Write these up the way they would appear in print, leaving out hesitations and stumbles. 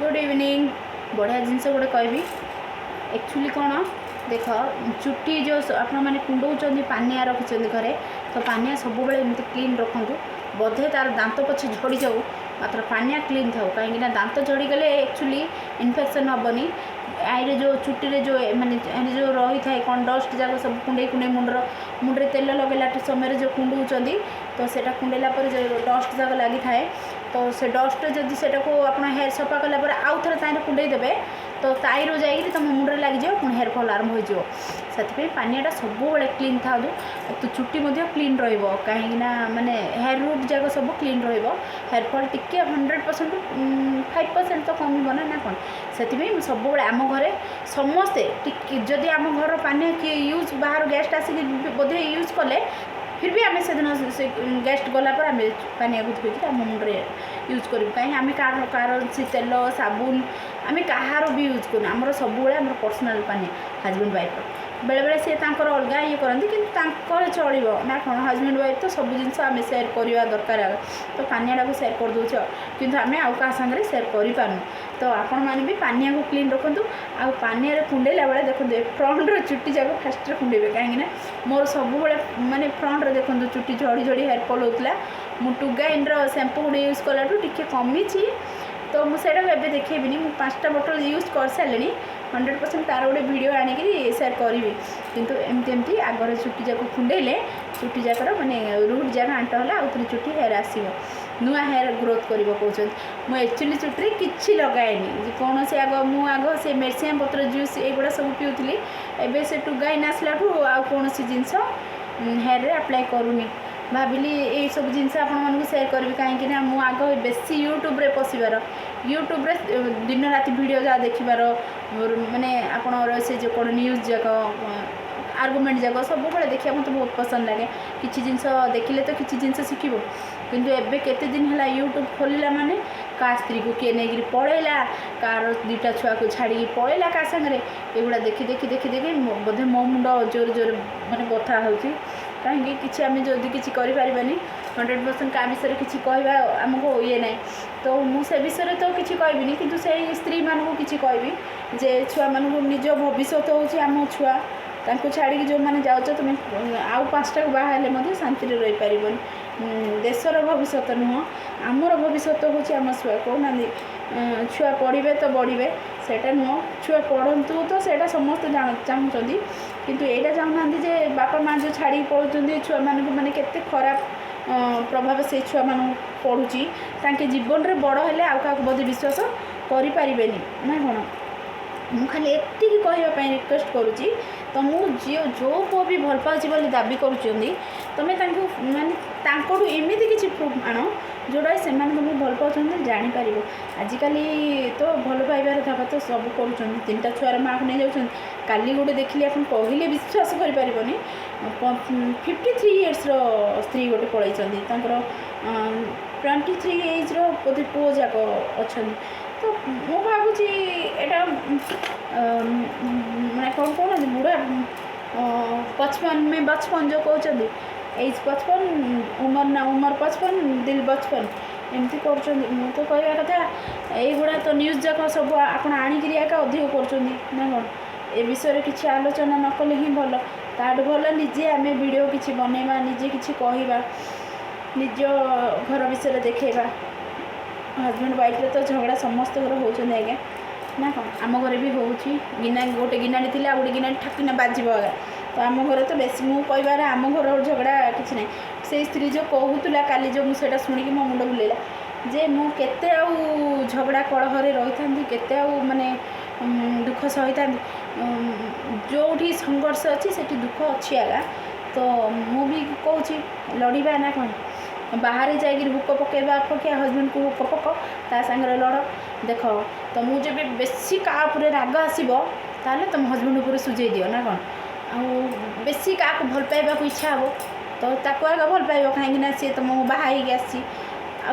Good evening. बढ़िया जिनस गोटे कहबी एक्चुअली कौन देख चुट्टी जो आपण मैंने कुंडौं पानिया रखिंट घरे तो पानिया सब एमती क्लीन रखु बोधे तार दांत पछे झड़ी जाऊ मात्र पानिया क्लीन था कहीं दांत झड़ीगले एक्चुअली इन्फेक्शन हेनी आईरे जो चुट्टी रे जो माने जो रही था कौन डस्ट जाक सब कुंडे कुंडे मुंडे तेल लगेला समय जो कुंडौं तो सेटा कुंडेला पर जो डस्ट जाक लगी थाए तो से डस्ट जदि से आप हेयर सफा कलापर आउ थे ताई कुंडे देवे तो ताईर जाइए तुम मुंडे लगे पुणी हेयर फॉल आरंभ हो पानियाटा सब क्लीन था तो चुट्टी क्लीन रहीं माने हेयर रूट जाक सब क्लीन हेयर फॉल टिके 100% 5% तो कम ना ना कौन से सब आम घरे समस्ते जदि आम घर पानी किए यूज बाहर गेस्ट आसिक बोधे यूज कले फिर भी आम से दिन से गेस्ट गलापर आम पानिया को धोई आम मुंडे यूज करूँ कहीं आम कार तेल साबुन आम कहार भी यूज करूँ आमर सब पर्सनाल पानी हजबैंड वाइफ बेले बेले सी अलग ये करती कि चलो ना कौन हजबैंड वाइफ तो सब जिन आम सेयार करवा दरकार तो पानिया को सेयार कर दूच कि आम आउ क्या सागर सेयार करूँ तो आपण मैंने भी पानिया को क्लीन रखु आ पानिया कुंडेला बेले देखते फ्रंट्र चुट्टी जाक फास्ट कुंडेबे कहीं मोर सब माने फ्रंट देखो चुट्टी झड़ी झड़ी हेयर फॉल होता मु टुगाइन शैम्पू गुड़े यूज कला टे कमी तो मुझे एवं देखेबी मुझे 5टा बोतल यूज कर सारे 100% तार गोटे वीडियो आणिक सेयार करी किंतु एमती एमती आगर चुट्टी जाक कुंडेले चुट्टी जाकर माने रूट जाक आंट है आउ थे चुट्टी हेयर आसो नुआ हेयर ग्रोथ कर कहते मुझे एक्चुअली चुट्टी किसी लगाएनि कौन से आग से मेरसिया पत्र जूस एगुड़ा सब पीऊली एवं से टुगाइन आसला कौन जिनस हेयर अप्लाई करूनी भाविली ये सब जिनस आपको सेयार करी कहीं आग बेसी यूट्यूब रे पशिबार यूट्यूब रे दिन राति वीडियो जहाँ देखिबार माने आपन से जो कौन न्यूज जाक आर्गुमेंट जाक सब देखा मत बहुत पसंद लगे किसी जिनस देखिले तो किसी जिनस शिखब किंतु एबे केते दिन है यूट्यूब खोलिला माने का स्त्री को किए नहीं पलैला कार 2टा छुआ को छाड़ी पलैला का सागर एगुड़ा देखी देखी देखी देखी बोधे मो मुंड जोर जोर माने बथा होची कहीं किसी आम जदि किसी करें 100% क्या विषय किसी कहवा आमको ये ना तो मुझे विषय तो किसी कहबी किंतु से स्त्री मानक किसी कहबी जे छुआ मानक निज भविष्य हूँ आम छुआ छाड़ी जो मैंने जाऊच तुम आउ 5टा बाहर शांति रही पार देशर भविष्य नुह आमर भविष्य हूँ आम छुआ कहना छुआ पढ़े तो बढ़े सेटा नुह छुआ पढ़तु तो सेटा समस्त चाहूँगी किंतु यहाँ चाहूना जे बापा माँ जो छाड़ी पढ़ुं छुआ मानक माने केते खराब प्रभाव से छुआ मान पड़ुची तांके जीवन रे बड़ हेले आउ क्या बोधे विश्वास करें ना कौन मु खाली एति कहवाई रिक्वेस्ट करुँची तुम जो पुओ भी भल पाची बोली दाबी करुँच तुम्हें माने एमती किसी प्रूफ आण जोड़ा से तुमको भल पाँच जापर आजिकल तो भल पाइबार धावा तो सब कर 3टा छुआर माँ को नहीं जाऊँ काली गोटे देखिली आप कहले विश्वास करें 53 इयर्स स्त्री गोटे पलैर 23 एज रोधे पुओ जाक अच्छा तो मु भावुँ यहाँ मैं कौन कहना बुढ़ा 55 में 55 जो कहते एज 55 उम्र 55 दिल 55 एमती कर तो कहवा कथा युवा तो न्यूज जाक सब आप आणिक अधिक कर ना कौन ए विषय किसी आलोचना न कले ही भल ताठ भल निजे आम वीडियो किसी बनवा निजे किसी कहवा निज घर विषय देखा हजबैंड वाइफ तो झगड़ा समस्त घर होती आज्ञा ना कौन आम घर भी हो गिना गोटे गिनाटी थी गोटे गिनाटी ठाकिना बाजब आगे तो आम घर तो बेस मु कहबार आम घर झगड़ा किसी ना से स्त्री जो कहूला काली जो मुझे शुणिक मो मुंड बुलेला जे मु केते आउ झगड़ा कलह रही था केते आउ माने दुख सही था जो संघर्ष अच्छी से दुख अच्छी आगा तो मु भी कहूँ लड़वा ना कौन बाहर जाकर हुक पकेबा अपेक्षा हजबैंड को हुक पक ता सागर लड़ देख तो मुझे बेसी क्या राग आसो ताले तुम हजबैंड उपर सुझे दियो ना कौन आ बेसी क्या भल पाइबा इच्छा हे तो ताको आगे भल पाइब कहीं सी तुम बाहर आसी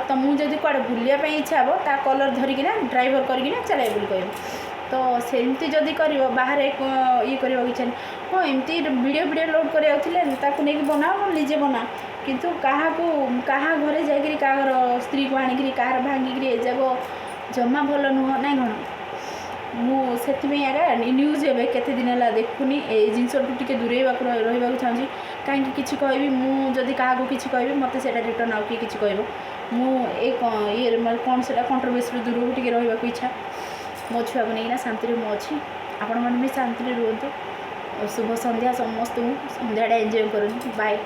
तुमको जब कड़े बुलापी इच्छा हे ता कलर धरिकिना ड्राइवर करना चल बोल कह तो सेमती जदि कर बाहर ये करवा इच्छा नहीं हाँ एमती वीडियो वीडियो लोड करने बनाओ निजे बना किंतु क्या घरे जाकर क्या स्त्री को आणिक क्या भांगिक एजाक जमा भल नुह ना कौन मुझे आगे न्यूज एवं केते दिन है देखुनी ये जिनस टे दूरेवा रहा चाहिए कहीं किसी कहबी मुझे क्या किसी कहबी मत से रिटर्न आउ किसी कह मुझे कौन से कंट्रोवर्सी दूर टे रहा इच्छा मो छुआ को नहीं शांति मु अच्छी आपण मैंने भी शांति रुहतु शुभ संध्या समस्त संध्याटा एंजॉय करूँ बाय।